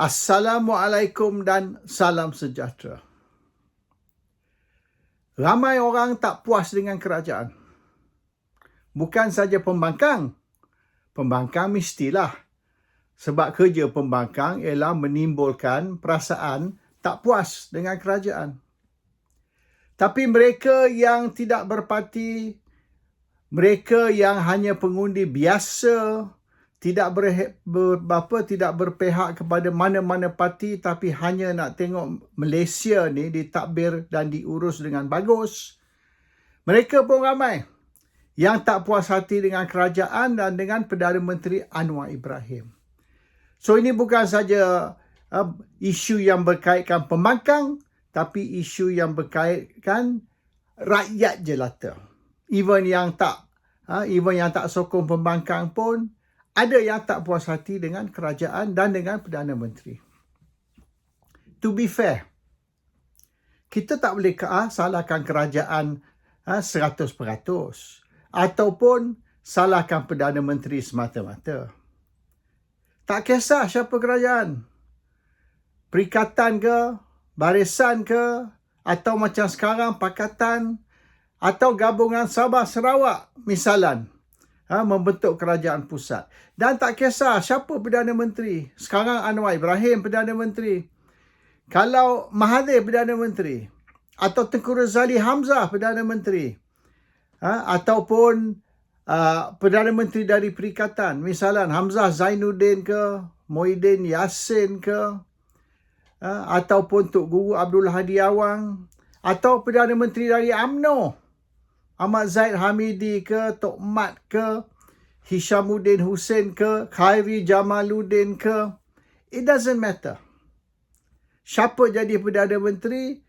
Assalamualaikum dan salam sejahtera. Ramai orang tak puas dengan kerajaan. Bukan saja pembangkang. Pembangkang mestilah. Sebab kerja pembangkang ialah menimbulkan perasaan tak puas dengan kerajaan. Tapi mereka yang tidak berparti, mereka yang hanya pengundi biasa, tidak berpihak kepada mana-mana parti tapi hanya nak tengok Malaysia ni ditadbir dan diurus dengan bagus. Mereka pun ramai yang tak puas hati dengan kerajaan dan dengan Perdana Menteri Anwar Ibrahim. So ini bukan saja isu yang berkaitan pembangkang, tapi isu yang berkaitan rakyat jelata. Even yang tak sokong pembangkang pun ada yang tak puas hati dengan kerajaan dan dengan Perdana Menteri. To be fair, kita tak boleh salahkan kerajaan 100% ataupun salahkan Perdana Menteri semata-mata. Tak kisah siapa kerajaan. Perikatan ke, barisan ke, atau macam sekarang Pakatan atau gabungan Sabah Sarawak misalan. Membentuk kerajaan pusat. Dan tak kisah siapa Perdana Menteri. Sekarang Anwar Ibrahim Perdana Menteri. Kalau Mahathir Perdana Menteri. Atau Tengku Razali Hamzah Perdana Menteri. Ataupun Perdana Menteri dari Perikatan. Misalan Hamzah Zainuddin ke. Muhyiddin Yassin ke. Ataupun Tok Guru Abdul Hadi Awang. Atau Perdana Menteri dari UMNO. Ahmad Zaid Hamidi ke, Tok Mat ke, Hishamuddin Hussein ke, Khairi Jamaluddin ke. It doesn't matter. Siapa jadi Perdana Menteri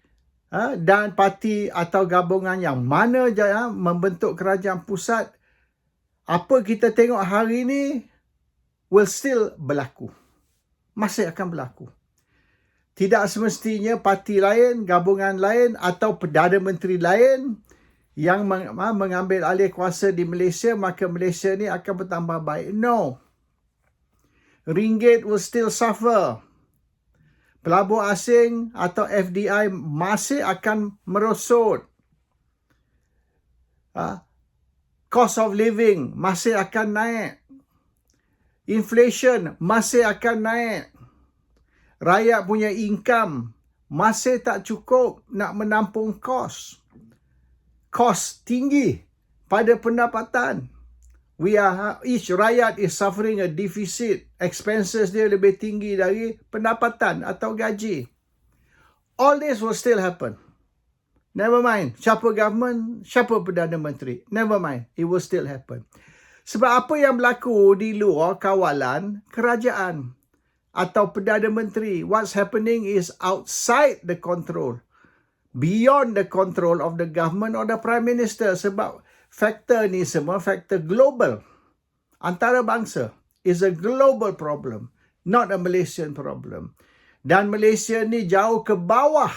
dan parti atau gabungan yang mana membentuk kerajaan pusat, apa kita tengok hari ini will still berlaku. Masih akan berlaku. Tidak semestinya parti lain, gabungan lain atau Perdana Menteri lain yang mengambil alih kuasa di Malaysia, maka Malaysia ni akan bertambah baik. No. Ringgit will still suffer. Pelabur asing atau FDI masih akan merosot. Cost of living masih akan naik. Inflation masih akan naik. Rakyat punya income masih tak cukup nak menampung kos. Kos tinggi pada pendapatan. Each rakyat is suffering a deficit. Expenses dia lebih tinggi dari pendapatan atau gaji. All this will still happen. Never mind. Siapa government, siapa Perdana Menteri. Never mind. It will still happen. Sebab apa yang berlaku di luar kawalan kerajaan atau Perdana Menteri. What's happening is outside the control. Beyond the control of the government or the Prime Minister. Sebab faktor ni semua faktor global. Antarabangsa is a global problem. Not a Malaysian problem. Dan Malaysia ni jauh ke bawah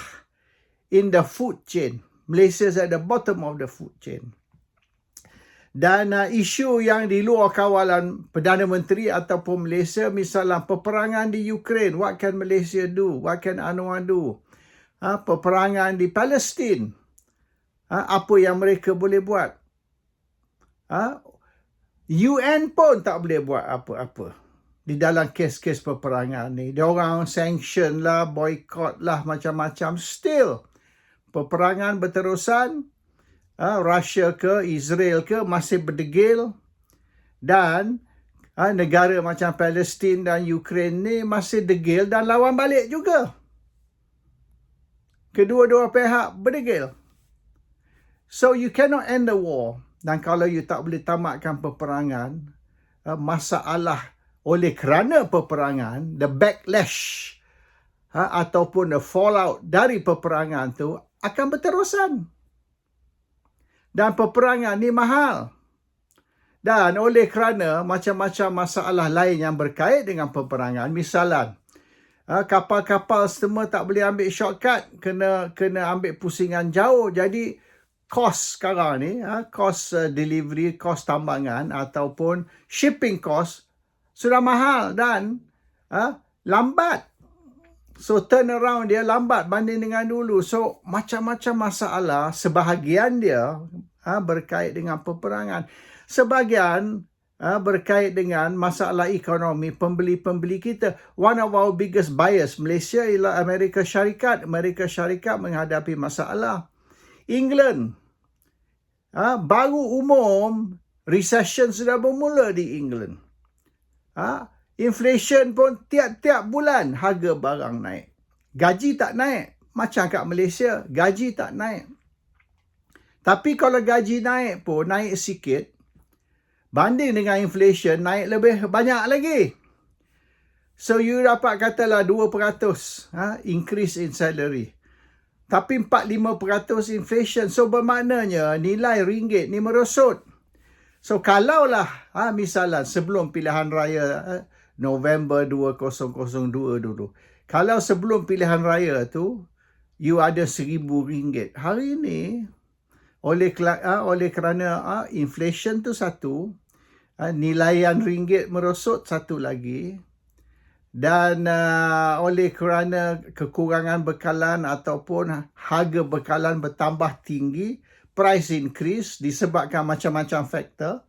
in the food chain. Malaysia is at the bottom of the food chain. Dan isu yang di luar kawalan Perdana Menteri ataupun Malaysia, misalnya peperangan di Ukraine. What can Malaysia do? What can Anwar do? Peperangan di Palestin. Apa yang mereka boleh buat? UN pun tak boleh buat apa-apa di dalam kes-kes peperangan ni. Dia orang sanction lah, boycott lah, macam-macam. Still, peperangan berterusan. Russia ke, Israel ke masih berdegil. Dan negara macam Palestin dan Ukraine ni masih degil dan lawan balik juga. Kedua-dua pihak berdegil. So you cannot end the war. Dan kalau you tak boleh tamatkan peperangan, masalah oleh kerana peperangan, the backlash ataupun the fallout dari peperangan tu akan berterusan. Dan peperangan ni mahal. Dan oleh kerana macam-macam masalah lain yang berkait dengan peperangan, misalan, kapal-kapal semua tak boleh ambil shortcut, kena ambil pusingan jauh. Jadi kos sekarang ni, kos delivery, kos tambangan ataupun shipping cost sudah mahal dan lambat. So turnaround dia lambat banding dengan dulu. So macam-macam masalah, sebahagian dia berkait dengan peperangan. Sebahagian berkait dengan masalah ekonomi pembeli-pembeli kita. One of our biggest buyers Malaysia ialah Amerika Syarikat. Amerika Syarikat menghadapi masalah. England, baru umum recession sudah bermula di England. Inflation pun tiap-tiap bulan harga barang naik. Gaji tak naik. Macam kat Malaysia, gaji tak naik. Tapi kalau gaji naik pun naik sikit, banding dengan inflation naik lebih banyak lagi. So you dapat katalah 2% increase in salary. Tapi 4-5% inflation. So bermaknanya nilai ringgit ni merosot. So kalaulah misalnya sebelum pilihan raya November 2002 dulu. Kalau sebelum pilihan raya tu you ada RM1,000. Hari ini oleh kerana inflation tu satu, nilaian ringgit merosot satu lagi, dan oleh kerana kekurangan bekalan ataupun harga bekalan bertambah tinggi, price increase disebabkan macam-macam faktor.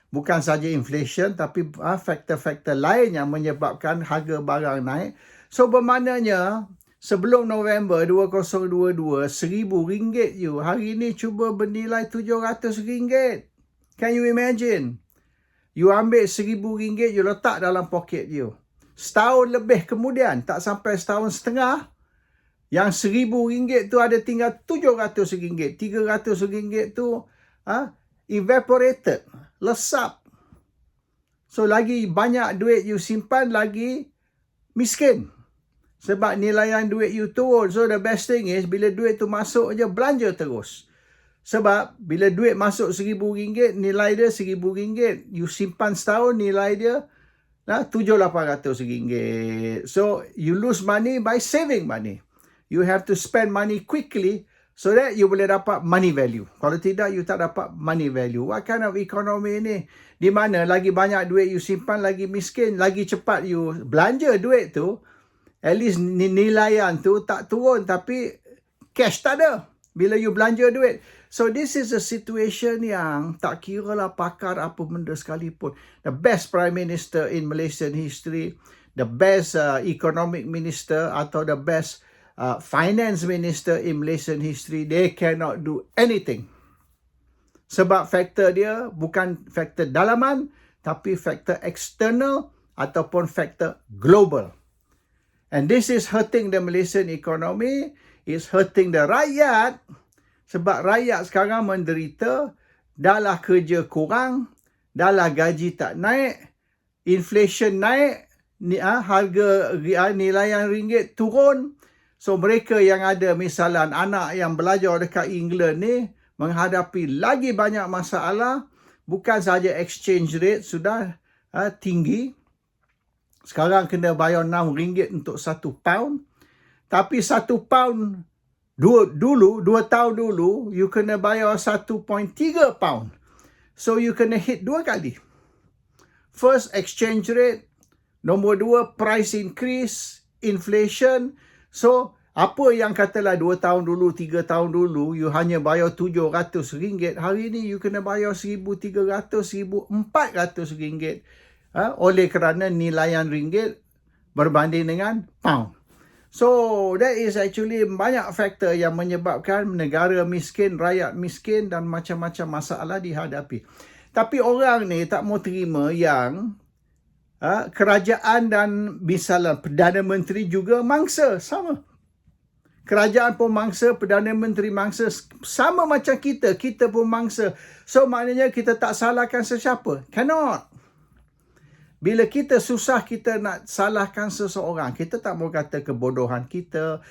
Bukan saja inflation tapi faktor-faktor lain yang menyebabkan harga barang naik. So bermaknanya sebelum November 2022 RM1,000 you hari ini cuba bernilai RM700. Can you imagine? You ambil RM1,000 you letak dalam poket you. Setahun lebih kemudian, tak sampai setahun setengah, yang RM1,000 tu ada tinggal RM700. RM300 tu evaporated, lesap. So lagi banyak duit you simpan, lagi miskin. Sebab nilaian duit you turun. So the best thing is, bila duit tu masuk je, belanja terus. Sebab bila duit masuk RM1,000, nilai dia RM1,000. You simpan setahun, nilai dia RM700-800. So you lose money by saving money. You have to spend money quickly so that you boleh dapat money value. Kalau tidak, you tak dapat money value. What kind of economy ni? Di mana lagi banyak duit you simpan, lagi miskin, lagi cepat you belanja duit tu. At least nilaian tu tak turun, tapi cash tak ada bila you belanja duit. So this is a situation yang tak kira lah pakar apa benda sekalipun. The best Prime Minister in Malaysian history, the best economic minister atau the best finance minister in Malaysian history, they cannot do anything. Sebab faktor dia bukan faktor dalaman, tapi faktor external ataupun faktor global. And this is hurting the Malaysian economy, it's hurting the rakyat. Sebab rakyat sekarang menderita, dahlah kerja kurang, dahlah gaji tak naik, inflation naik, harga nilaian ringgit turun. So mereka yang ada misalnya anak yang belajar dekat England ni menghadapi lagi banyak masalah. Bukan saja exchange rate sudah tinggi. Sekarang kena bayar RM6 untuk 1 pound. Tapi 1 pound dulu, 2 tahun dulu, you kena bayar 1.3 pound. So you kena hit 2 kali. First, exchange rate. Nombor 2, price increase, inflation. So, apa yang katalah 2 tahun dulu, 3 tahun dulu, you hanya bayar RM700. Hari ini, you kena bayar RM1,300, RM1,400. Oleh kerana nilaian ringgit berbanding dengan pound. So, that is actually banyak faktor yang menyebabkan negara miskin, rakyat miskin dan macam-macam masalah dihadapi. Tapi orang ni tak mau terima yang kerajaan dan misalnya Perdana Menteri juga mangsa, sama. Kerajaan pun mangsa, Perdana Menteri mangsa, sama macam kita pun mangsa. So maknanya kita tak salahkan sesiapa. Cannot. Bila kita susah, kita nak salahkan seseorang. Kita tak mau kata kebodohan kita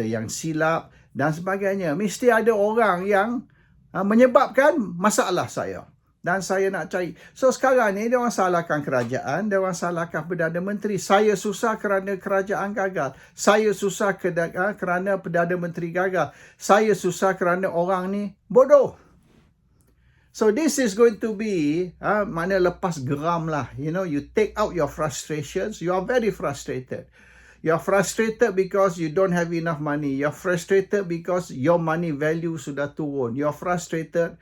yang silap dan sebagainya. Mesti ada orang yang menyebabkan masalah saya. Dan saya nak cari. So sekarang ni dia orang salahkan kerajaan, dia orang salahkan Perdana Menteri. Saya susah kerana kerajaan gagal. Saya susah kerana Perdana Menteri gagal. Saya susah kerana orang ni bodoh. So this is going to be, mana lepas geram lah. You know, you take out your frustrations. You are very frustrated. You're frustrated because you don't have enough money. You're frustrated because your money value sudah turun. You're frustrated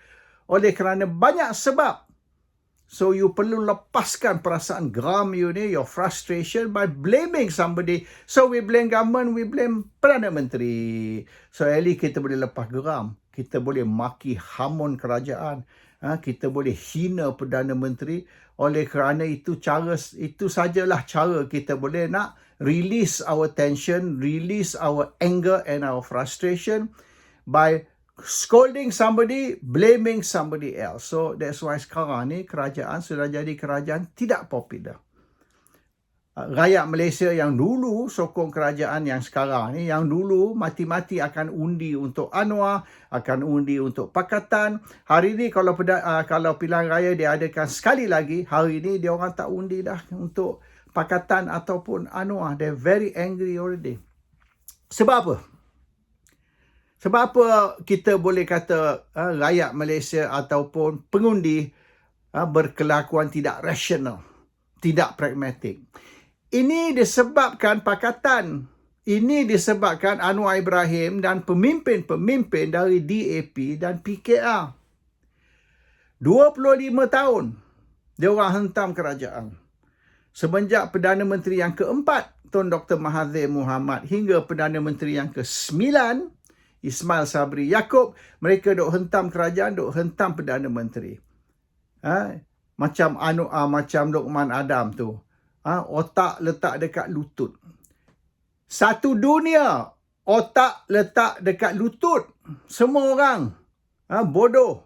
oleh kerana banyak sebab. So you perlu lepaskan perasaan geram you ni, your frustration, by blaming somebody. So we blame government, we blame Perdana Menteri. So at least kita boleh lepas geram. Kita boleh maki hamun kerajaan. Kita boleh hina Perdana Menteri. Oleh kerana itu sajalah cara kita boleh nak release our tension, release our anger and our frustration by scolding somebody, blaming somebody else. So that's why sekarang ni kerajaan sudah jadi kerajaan tidak popular. Rakyat Malaysia yang dulu sokong kerajaan yang sekarang ni, yang dulu mati-mati akan undi untuk UNRWA, akan undi untuk Pakatan. Hari ni kalau pilihan raya diadakan sekali lagi, hari ni dia orang tak undi dah untuk Pakatan ataupun UNRWA. They're very angry already. Sebab apa? Sebab apa kita boleh kata rakyat Malaysia ataupun pengundi berkelakuan tidak rasional, tidak pragmatik? Ini disebabkan Pakatan. Ini disebabkan Anwar Ibrahim dan pemimpin-pemimpin dari DAP dan PKR. 25 tahun dia orang hentam kerajaan. Semenjak Perdana Menteri yang keempat, Tun Dr. Mahathir Mohamad, hingga Perdana Menteri yang ke-9, Ismail Sabri Yaakob, mereka duk hentam kerajaan, duk hentam Perdana Menteri. Macam Luqman Adam tu. Otak letak dekat lutut. Satu dunia otak letak dekat lutut. Semua orang bodoh.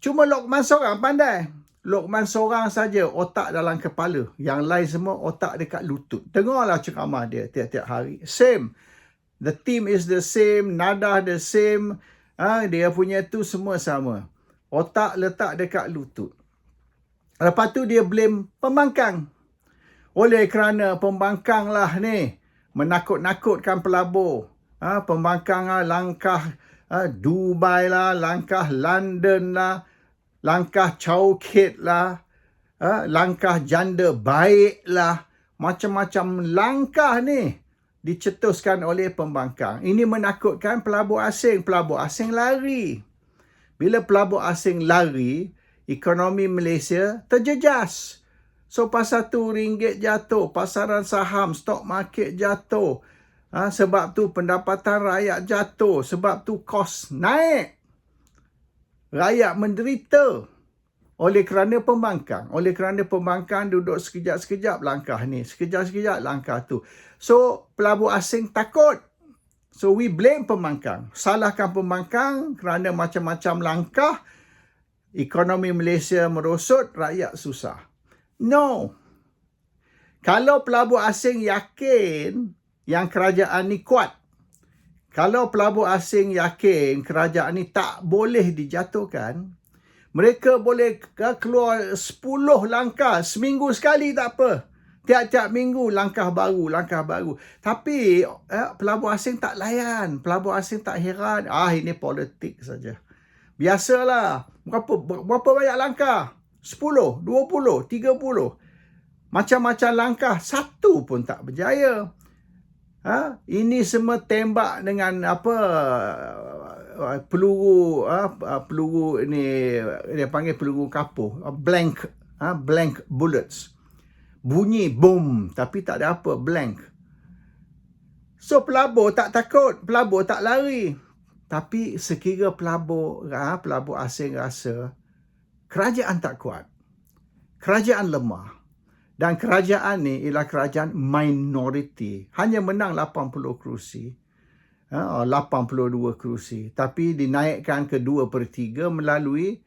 Cuma Luqman seorang pandai. Luqman seorang saja otak dalam kepala. Yang lain semua otak dekat lutut. Dengarlah ceramah dia tiap-tiap hari. Same. The team is the same. Nada the same. Dia punya tu semua sama. Otak letak dekat lutut. Lepas tu dia blame pembangkang. Oleh kerana pembangkang lah ni menakut-nakutkan pelabur. Pembangkang lah, langkah Dubai lah, langkah London lah, langkah Chowkit lah, langkah janda baik lah. Macam-macam langkah ni dicetuskan oleh pembangkang. Ini menakutkan pelabur asing. Pelabur asing lari. Bila pelabur asing lari, ekonomi Malaysia terjejas. So pasal tu ringgit jatuh, pasaran saham, stock market jatuh. Sebab tu pendapatan rakyat jatuh, sebab tu kos naik. Rakyat menderita oleh kerana pembangkang. Oleh kerana pembangkang duduk sekejap-sekejap langkah ni, sekejap-sekejap langkah tu. So pelabur asing takut. So we blame pembangkang. Salahkan pembangkang kerana macam-macam langkah. Ekonomi Malaysia merosot, rakyat susah. No. Kalau pelabur asing yakin yang kerajaan ni kuat, kalau pelabur asing yakin kerajaan ni tak boleh dijatuhkan, mereka boleh keluar 10 langkah, seminggu sekali tak apa. Tiap-tiap minggu langkah baru, langkah baru. Tapi pelabur asing tak layan, pelabur asing tak heran. Ini politik saja. Biasalah. Berapa banyak langkah? 10, 20, 30. Macam-macam langkah, satu pun tak berjaya. Ini semua tembak dengan peluru ni dia panggil peluru kapur, blank bullets. Bunyi boom tapi tak ada apa, blank. So pelabur tak takut, pelabur tak lari. Tapi sekira pelabur asing rasa kerajaan tak kuat, kerajaan lemah, dan kerajaan ni ialah kerajaan minoriti, hanya menang 80 kerusi, 82 kerusi, tapi dinaikkan ke 2/3 melalui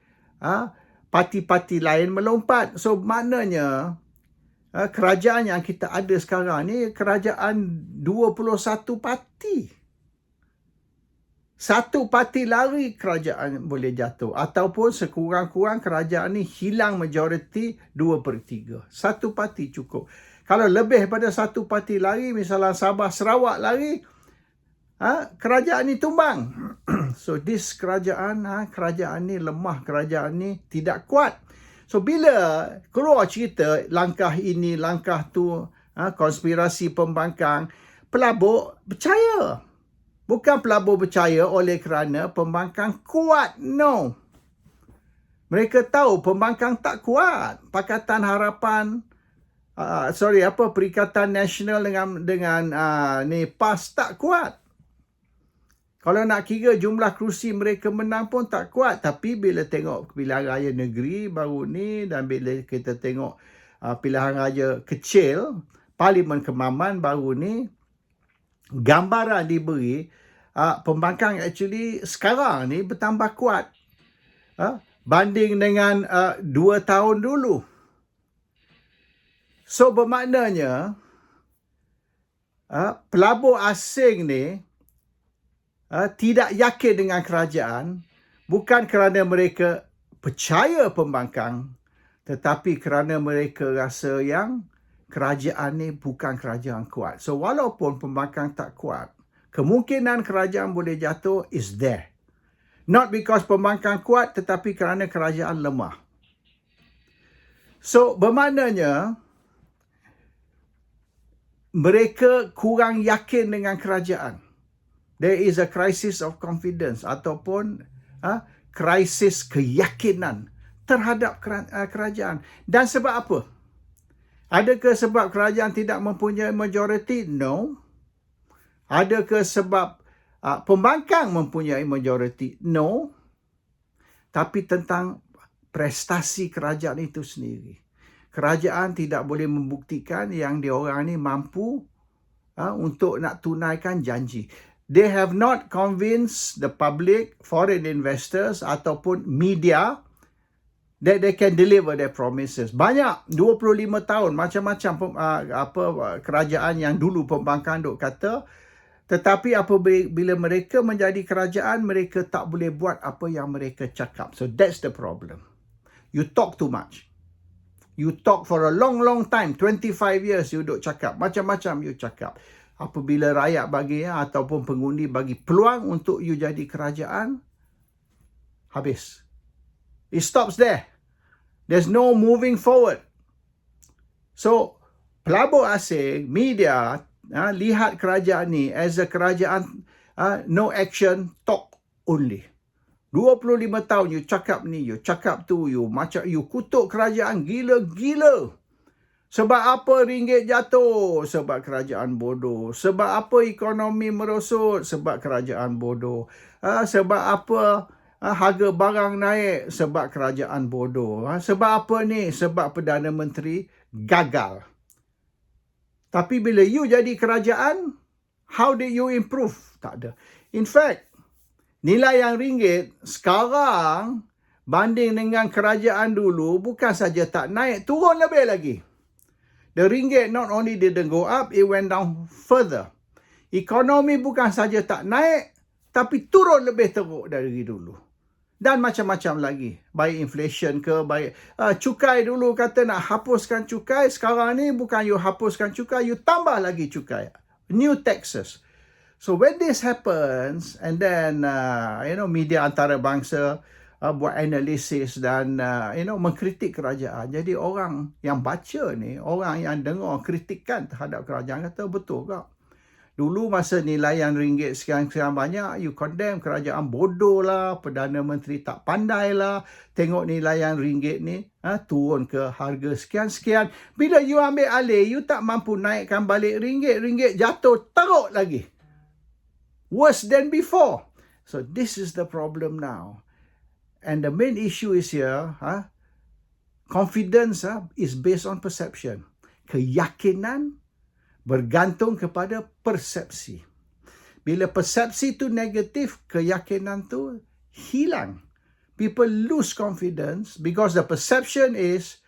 parti-parti lain melompat. So maknanya kerajaan yang kita ada sekarang ni kerajaan 21 parti. Satu parti lari, kerajaan boleh jatuh. Ataupun sekurang-kurang kerajaan ni hilang majoriti 2/3. Satu parti cukup. Kalau lebih pada satu parti lari, misalnya Sabah Sarawak lari, kerajaan ni tumbang. So this kerajaan ni lemah, kerajaan ni tidak kuat. So bila keluar cerita langkah ini, langkah tu, konspirasi pembangkang, pelabur percaya. Bukan pelabur percaya oleh kerana pembangkang kuat. No. Mereka tahu pembangkang tak kuat. Pakatan Harapan, Perikatan Nasional dengan PAS tak kuat. Kalau nak kira jumlah kerusi mereka menang pun tak kuat. Tapi bila tengok pilihan raya negeri baru ni dan bila kita tengok pilihan raya kecil, Parlimen Kemaman baru ni, gambaran diberi pembangkang actually sekarang ni bertambah kuat banding dengan 2 tahun dulu. So bermaknanya pelabur asing ni tidak yakin dengan kerajaan bukan kerana mereka percaya pembangkang, tetapi kerana mereka rasa yang kerajaan ni bukan kerajaan kuat. So walaupun pembangkang tak kuat, kemungkinan kerajaan boleh jatuh is there. Not because pembangkang kuat, tetapi kerana kerajaan lemah. So bermaknanya mereka kurang yakin dengan kerajaan. There is a crisis of confidence ataupun krisis keyakinan terhadap kerajaan. Dan sebab apa? Adakah sebab kerajaan tidak mempunyai majoriti? No. Adakah sebab pembangkang mempunyai majoriti? No. Tapi tentang prestasi kerajaan itu sendiri. Kerajaan tidak boleh membuktikan yang diorang ni mampu untuk nak tunaikan janji. They have not convinced the public, foreign investors ataupun media that they can deliver their promises. Banyak 25 tahun macam-macam kerajaan yang dulu pembangkang duk kata, tetapi apabila mereka menjadi kerajaan, mereka tak boleh buat apa yang mereka cakap. So that's the problem. You talk too much. You talk for a long time, 25 years you duk cakap, macam-macam you cakap. Apabila rakyat bagi ataupun pengundi bagi peluang untuk you jadi kerajaan, habis. It stops there. There's no moving forward. So, pelabur asing, media, lihat kerajaan ni as a kerajaan no action, talk only. 25 tahun you cakap ni, you cakap tu, you kutuk kerajaan gila-gila. Sebab apa ringgit jatuh? Sebab kerajaan bodoh. Sebab apa ekonomi merosot? Sebab kerajaan bodoh. Sebab apa harga barang naik? Sebab kerajaan bodoh. Sebab apa ni? Sebab Perdana Menteri gagal. Tapi bila you jadi kerajaan, how did you improve? Tak ada. In fact, nilai yang ringgit sekarang banding dengan kerajaan dulu bukan saja tak naik, turun lebih lagi. The ringgit not only didn't go up, it went down further. Ekonomi bukan saja tak naik, tapi turun lebih teruk dari dulu. Dan macam-macam lagi. Baik inflation ke, baik cukai dulu kata nak hapuskan cukai. Sekarang ni bukan you hapuskan cukai, you tambah lagi cukai. New taxes. So when this happens, and then, media antarabangsa buat analisis dan, mengkritik kerajaan. Jadi orang yang baca ni, orang yang dengar kritikan terhadap kerajaan kata betul kak. Dulu masa nilaian ringgit sekian-sekian banyak, you condemn kerajaan bodoh lah, Perdana Menteri tak pandai lah. Tengok nilaian ringgit ni turun ke harga sekian-sekian. Bila you ambil alih, you tak mampu naikkan balik ringgit. Ringgit jatuh teruk lagi. Worse than before. So this is the problem now. And the main issue is here, confidence is based on perception. Keyakinan bergantung kepada persepsi. Bila persepsi tu negatif, keyakinan tu hilang. People lose confidence because the perception is,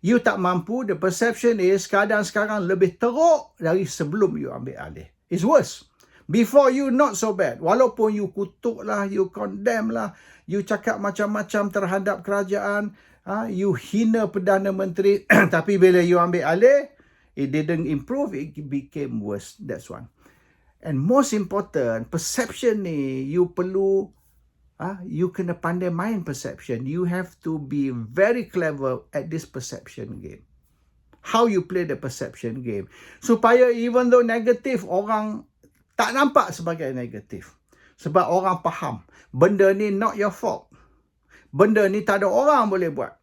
you tak mampu, the perception is keadaan sekarang lebih teruk dari sebelum you ambil alih. It's worse. Before you not so bad. Walaupun you kutuk lah, you condemn lah, you cakap macam-macam terhadap kerajaan, you hina Perdana Menteri, tapi bila you ambil alih, it didn't improve, it became worse. That's one. And most important, perception ni, you perlu, you kena pandai main perception. You have to be very clever at this perception game. how you play the perception game. Supaya even though negatif, orang tak nampak sebagai negatif. Sebab orang faham, benda ni not your fault. Benda ni tak ada orang boleh buat.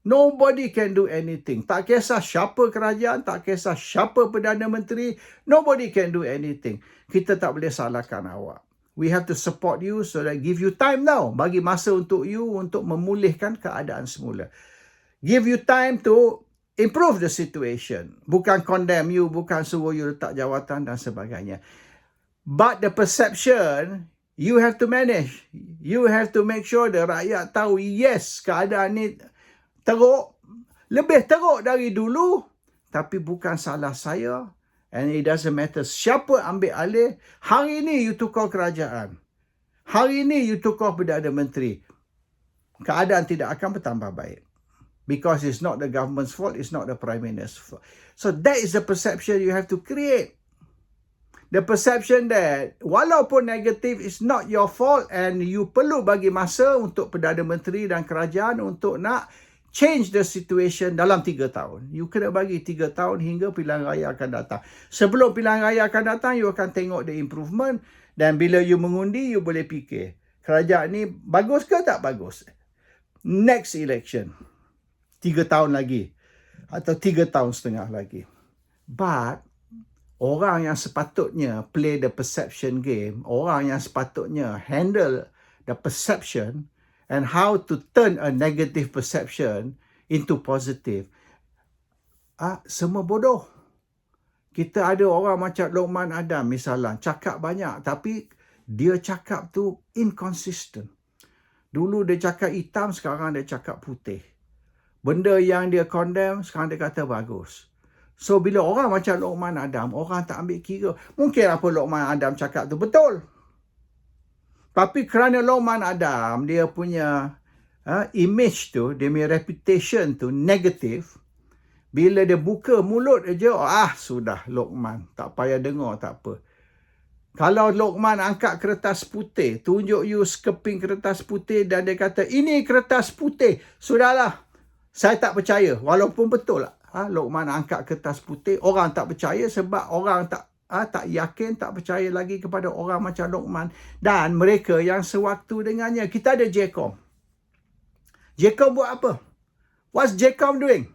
Nobody can do anything. Tak kisah siapa kerajaan, tak kisah siapa Perdana Menteri, nobody can do anything. Kita tak boleh salahkan awak. We have to support you so that give you time now. Bagi masa untuk you untuk memulihkan keadaan semula. Give you time to improve the situation. Bukan condemn you, bukan suruh you letak jawatan dan sebagainya. But the perception, you have to manage. You have to make sure the rakyat tahu, yes, keadaan ni teruk. Lebih teruk dari dulu. Tapi bukan salah saya. And it doesn't matter siapa ambil alih. Hari ini you tukar kerajaan. Hari ini you tukar Perdana Menteri. Keadaan tidak akan bertambah baik. Because it's not the government's fault, it's not the Prime Minister's fault. So that is the perception you have to create. The perception that walaupun negatif, it's not your fault and you perlu bagi masa untuk Perdana Menteri dan kerajaan untuk nak change the situation dalam 3 tahun. You kena bagi 3 tahun hingga pilihan raya akan datang. Sebelum pilihan raya akan datang, you akan tengok the improvement. Dan bila you mengundi, you boleh fikir, kerajaan ni bagus ke tak bagus? Next election, 3 tahun lagi. Atau 3 tahun setengah lagi. But, orang yang sepatutnya play the perception game, orang yang sepatutnya handle the perception, and how to turn a negative perception into positive. Semua bodoh. Kita ada orang macam Lokman Adam misalnya, cakap banyak tapi dia cakap tu inconsistent. Dulu dia cakap hitam, sekarang dia cakap putih. Benda yang dia condemn, sekarang dia kata bagus. So bila orang macam Lokman Adam, orang tak ambil kira. Mungkin apa Lokman Adam cakap tu betul. Tapi kerana Lokman Adam, dia punya image tu, dia punya reputation tu negatif. Bila dia buka mulut aja, sudah Lokman. Tak payah dengar, tak apa. Kalau Lokman angkat kertas putih, tunjuk you sekeping kertas putih dan dia kata, ini kertas putih. Sudahlah, saya tak percaya. Walaupun betul lah. Lokman angkat kertas putih, orang tak percaya sebab orang tak yakin, tak percaya lagi kepada orang macam Lokman. Dan mereka yang sewaktu dengannya. Kita ada Jcom. Jcom buat apa? What's Jcom doing?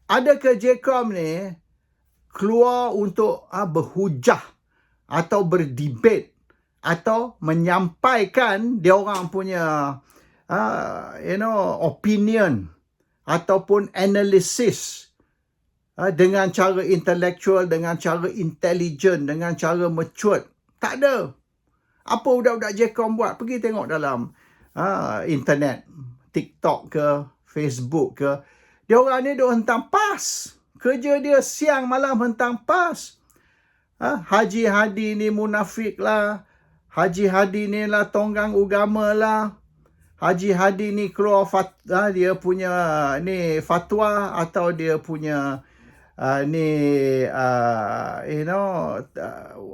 Adakah Jcom ni keluar untuk berhujah atau berdebat atau menyampaikan dia orang punya opinion ataupun analisis dengan cara intellectual, dengan cara intelligent, dengan cara mature? Tak ada. Apa budak-budak Jcom buat? Pergi tengok dalam internet, TikTok ke, Facebook ke. Dia orang ni duk hentang PAS. Kerja dia siang malam hentang PAS. Haji Hadi ni munafik lah. Haji Hadi ni lah tonggang agama lah. Haji Hadi ni keluar dia punya ni fatwa atau dia punya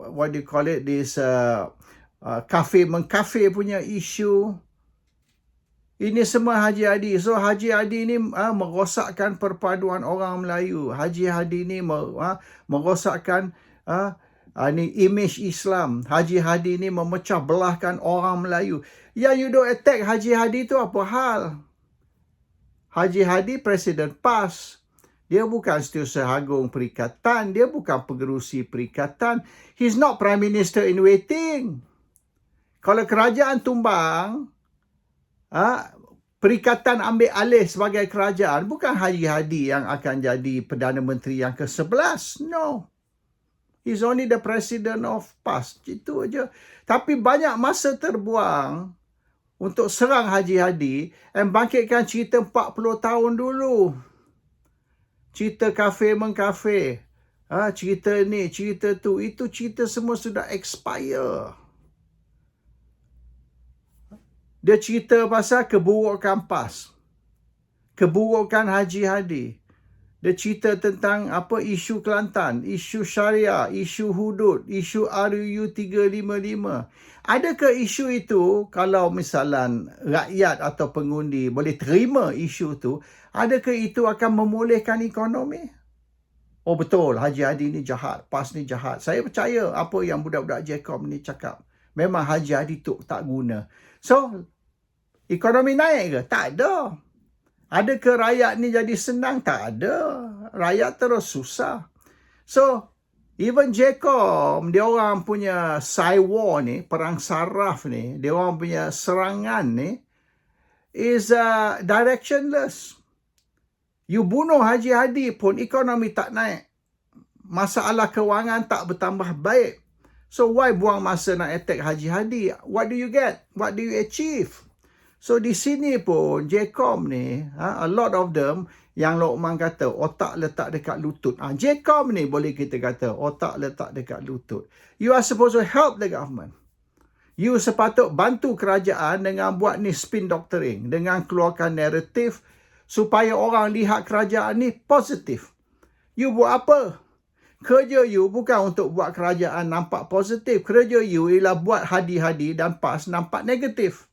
what do you call it, this kafe-mengkafe punya isu. Ini semua Haji Hadi. So Haji Hadi ni merosakkan perpaduan orang Melayu. Haji Hadi ni merosakkan image Islam. Haji Hadi ni memecah belahkan orang Melayu. Yang you don't attack Haji Hadi tu apa hal? Haji Hadi Presiden PAS. Dia bukan Setiausaha Agung Perikatan. Dia bukan pengerusi perikatan. He's not Prime Minister in waiting. Kalau kerajaan tumbang, perikatan ambil alih sebagai kerajaan, bukan Haji Hadi yang akan jadi Perdana Menteri yang ke-11. No. He's only the President of PAS. Itu aja. Tapi banyak masa terbuang untuk serang Haji Hadi dan bangkitkan cerita 40 tahun dulu. Cerita kafe-mengkafe. Cerita ni, cerita tu. Itu cerita semua sudah expire. Dia cerita pasal keburukan PAS. Keburukan Haji Hadi. Dia cerita tentang isu Kelantan, isu Syariah, isu hudud, isu RUU 355. Adakah isu itu kalau misalan rakyat atau pengundi boleh terima isu itu, adakah itu akan memulihkan ekonomi? Oh betul, Haji Hadi ni jahat, PAS ni jahat. Saya percaya apa yang budak-budak JCOM ni cakap. Memang Haji Hadi tu tak guna. So, ekonomi naik ke? Tak ada. Adakah rakyat ni jadi senang? Tak ada. Rakyat terus susah. So, even JCOM, dia orang punya war ni, perang saraf ni, dia orang punya serangan ni, is directionless. You bunuh Haji Hadi pun ekonomi tak naik. Masalah kewangan tak bertambah baik. So, why buang masa nak attack Haji Hadi? What do you get? What do you achieve? So di sini pun JCOM ni, a lot of them yang Lokman kata otak letak dekat lutut. JCOM ni boleh kita kata otak letak dekat lutut. You are supposed to help the government. You sepatut bantu kerajaan dengan buat ni spin doctoring, dengan keluarkan naratif supaya orang lihat kerajaan ni positif. You buat apa? Kerja you bukan untuk buat kerajaan nampak positif. Kerja you ialah buat Hadi-Hadi dan PAS nampak negatif.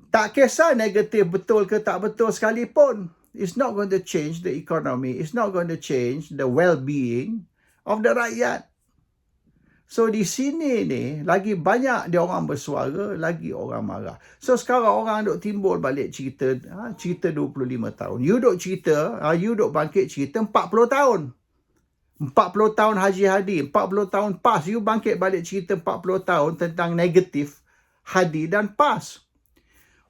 Tak kisah negatif betul ke tak betul sekalipun. It's not going to change the economy. It's not going to change the well-being of the rakyat. So di sini ni, lagi banyak dia orang bersuara, lagi orang marah. So sekarang orang duk timbul balik cerita 25 tahun. You duk cerita, you duk bangkit cerita 40 tahun. 40 tahun Haji Hadi, 40 tahun PAS. You bangkit balik cerita 40 tahun tentang negatif Hadi dan PAS.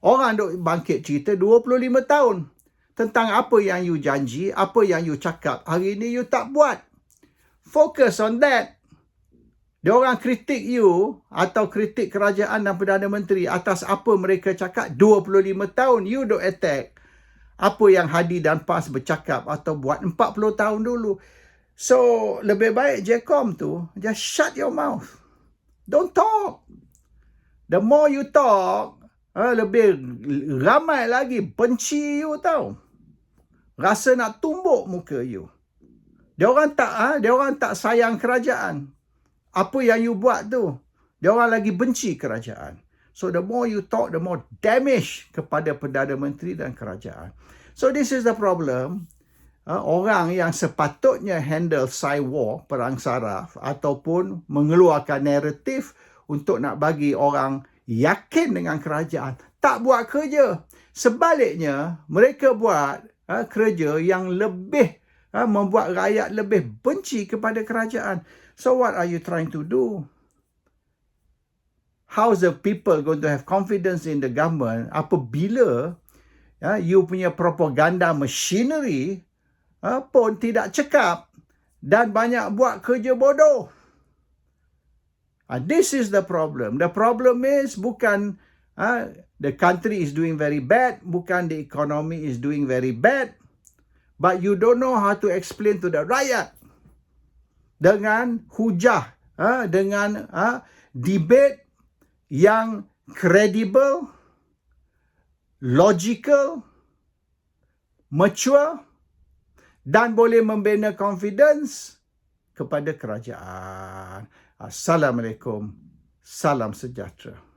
Orang duk bangkit cerita 25 tahun tentang apa yang you janji, apa yang you cakap. Hari ni you tak buat. Focus on that. Dia orang kritik you atau kritik kerajaan dan Perdana Menteri atas apa mereka cakap 25 tahun. You duk attack apa yang Hadi dan PAS bercakap atau buat 40 tahun dulu. So, lebih baik JCOM tu, just shut your mouth. Don't talk. The more you talk, lebih ramai lagi benci you tau. Rasa nak tumbuk muka you. Dia orang tak sayang kerajaan. Apa yang you buat tu, dia orang lagi benci kerajaan. So the more you talk, the more damage kepada Perdana Menteri dan kerajaan. So this is the problem. Orang yang sepatutnya handle war, perang saraf, ataupun mengeluarkan naratif untuk nak bagi orang yakin dengan kerajaan, tak buat kerja. Sebaliknya, mereka buat kerja yang lebih membuat rakyat lebih benci kepada kerajaan. So what are you trying to do? How is the people going to have confidence in the government apabila you punya propaganda machinery pun tidak cekap dan banyak buat kerja bodoh? This is the problem. The problem is bukan the country is doing very bad, bukan the economy is doing very bad, but you don't know how to explain to the rakyat dengan hujah, dengan debate yang credible, logical, mature dan boleh membina confidence kepada kerajaan. Assalamualaikum. Salam sejahtera.